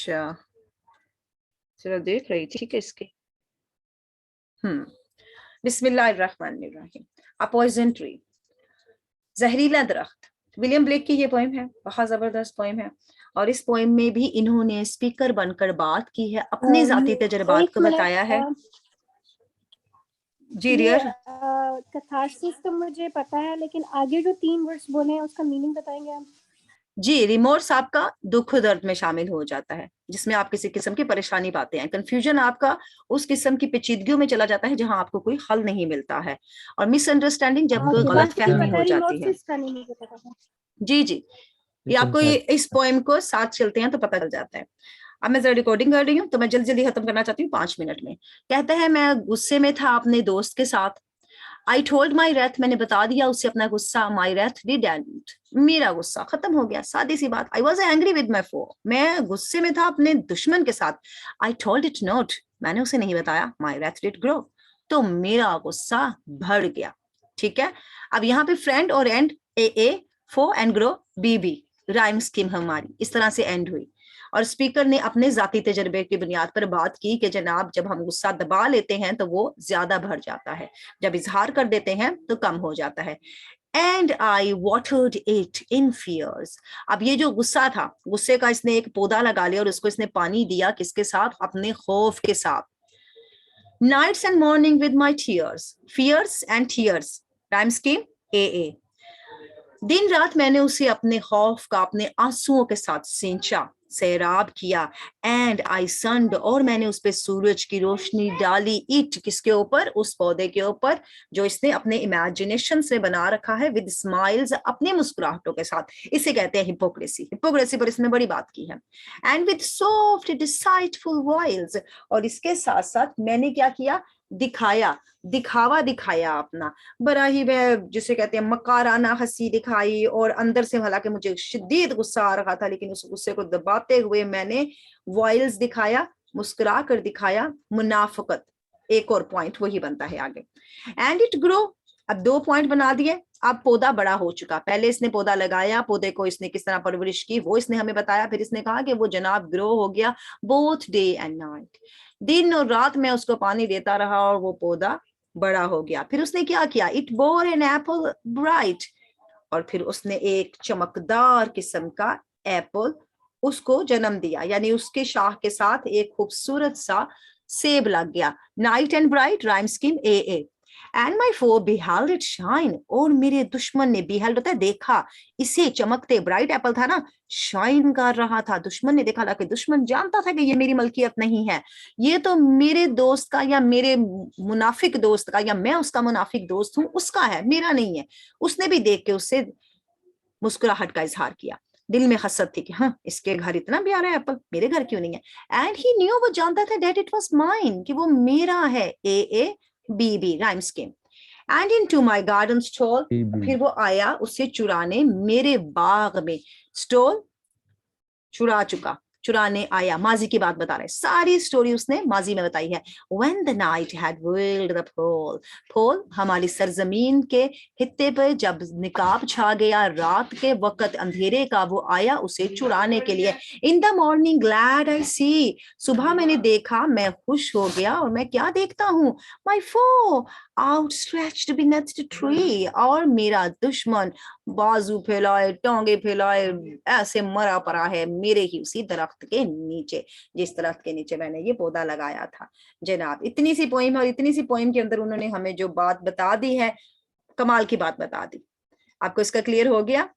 अच्छा, चलो देख रही थी ठीक है इसकी। बिस्मिल्लाहिर्रहमानिर्रहीम। अ पॉइजन ट्री, जहरीला दरख्त। विलियम ब्लेक की ये पोइम है, बहुत जबरदस्त पोइम है। और इस पोइम में भी इन्होंने स्पीकर बनकर बात की है, अपने जाती तजुर्बात एक को बताया है। जी ये रियर। कैथारसिस तो मुझे पता है, लेकिन आगे जो 3 वर्ड्स बोले हैं उसका मीनिंग बताएंगे आप? जी, रिमोर्स आपका दुख दर्द में शामिल हो जाता है, जिसमें आप किसी किस्म की परेशानी पाते हैं। कंफ्यूजन आपका उस किस्म की पेचीदगियों में चला जाता है जहां आपको कोई हल नहीं मिलता है। और मिसअंडरस्टैंडिंग, जब कोई गलत फहमी हो जाती है। का नहीं मुझे पता था। जी जी, ये आपको इस पोएम को साथ चलते हैं तो पता चल जाता है। अब मैं जरा रिकॉर्डिंग कर रही हूँ तो मैं जल्दी जल्दी खत्म करना चाहती हूँ 5 मिनट में। कहता है, मैं गुस्से में था अपने दोस्त के साथ। आई टोल्ड माई रेथ, मैंने बता दिया उसे अपना गुस्सा। माई रेथ डिड एंड, मेरा गुस्सा खत्म हो गया। सादी सी बात। I was angry with my foe, मैं गुस्से में था अपने दुश्मन के साथ। आई टोल्ड इट नॉट, मैंने उसे नहीं बताया। माई रेथ डिड ग्रो, तो मेरा गुस्सा बढ़ गया। ठीक है, अब यहाँ पे फ्रेंड और end, A foe and grow B B, rhyme scheme हमारी इस तरह से एंड हुई। और स्पीकर ने अपने जाती तजर्बे की बुनियाद पर बात की कि जनाब, जब हम गुस्सा दबा लेते हैं तो वो ज्यादा बढ़ जाता है, जब इजहार कर देते हैं तो कम हो जाता है। And I watered it in fears. अब ये जो गुस्सा था, गुस्से का इसने एक पौधा लगा लिया और उसको इसने पानी दिया, किसके साथ? अपने खौफ के साथ। Nights and morning with my tears, fears and tears, time scheme a. दिन रात मैंने उसे अपने खौफ का अपने आंसुओं के साथ सींचा, सैराब किया। एंड आई सन्ड, और मैंने उस पे सूरज की रोशनी डाली। इट, किसके ऊपर? उस पौधे के ऊपर जो इसने अपने इमेजिनेशन से बना रखा है, विद स्माइल्स, अपने मुस्कुराहटों के साथ। इसे कहते हैं हिपोक्रेसी। हिपोक्रेसी पर इसने बड़ी बात की है। एंड विद सॉफ्ट डिसाइटफुल वॉइल्स, और इसके साथ साथ मैंने क्या किया? दिखाया, दिखावा दिखाया अपना। बड़ा ही वह जिसे कहते हैं मकाराना हंसी दिखाई, और अंदर से, हालांकि मुझे शिद्दत गुस्सा आ रहा था, लेकिन उस गुस्से को दबाते हुए मैंने वॉइल्स दिखाया, मुस्कुरा कर दिखाया, मुनाफकत। एक और पॉइंट वही बनता है आगे। एंड इट ग्रो, अब 2 पॉइंट बना दिए। अब पौधा बड़ा हो चुका। पहले इसने पौधा लगाया, पौधे को इसने किस तरह परवरिश की वो इसने हमें बताया। फिर इसने कहा कि वो जनाब ग्रो हो गया, बोथ डे एंड नाइट, दिन और रात मैं उसको पानी देता रहा और वो पौधा बड़ा हो गया। फिर उसने क्या किया? It bore an apple bright, और फिर उसने एक चमकदार किस्म का एप्पल उसको जन्म दिया, यानी उसके शाख के साथ एक खूबसूरत सा सेब लग गया। Night and bright, rhyme scheme A. And my foe beheld it shine, और मेरे दुश्मन ने, बिहेल्ड होता है देखा, इसे चमकते, ब्राइट एप्पल था ना, शाइन कर रहा था। दुश्मन ने देखा, हालांकि दुश्मन जानता था कि ये मेरी मलकियत नहीं है, ये तो मेरे दोस्त का या मेरे मुनाफिक दोस्त का, या मैं उसका मुनाफिक दोस्त हूं, उसका है, मेरा नहीं है। उसने भी देख के उससे मुस्कुराहट का इजहार किया। दिल में हसद थी कि हाँ, इसके घर इतना प्यारा एप्पल, मेरे घर क्यों नहीं है। एंड ही न्यू, वो जानता था, दैट इट वाज माइन, कि वो मेरा है। A B B, rhyme scheme. And into my garden stole, फिर वो आया उसे चुराने मेरे बाग में। स्टॉल, चुरा चुका, चुराने आया, माजी की बात बता रहे, सारी स्टोरी उसने माजी में बताई है। When the night had veiled the pole, पोल हमारी सरजमीन के हित्ते पर जब निकाब छा गया, रात के वक्त अंधेरे का, वो आया उसे चुराने के लिए। In the morning glad I see, सुबह मैंने देखा, मैं खुश हो गया। और मैं क्या देखता हूँ? माई फो outstretched beneath the tree, और मेरा दुश्मन बाजू फैलाए, टांगे फैलाए, ऐसे मरा पड़ा है मेरे ही उसी दरख्त के नीचे, जिस दरख्त के नीचे मैंने ये पौधा लगाया था। जनाब, इतनी सी पोइम, और इतनी सी पोइम के अंदर उन्होंने हमें जो बात बता दी है, कमाल की बात बता दी। आपको इसका क्लियर हो गया?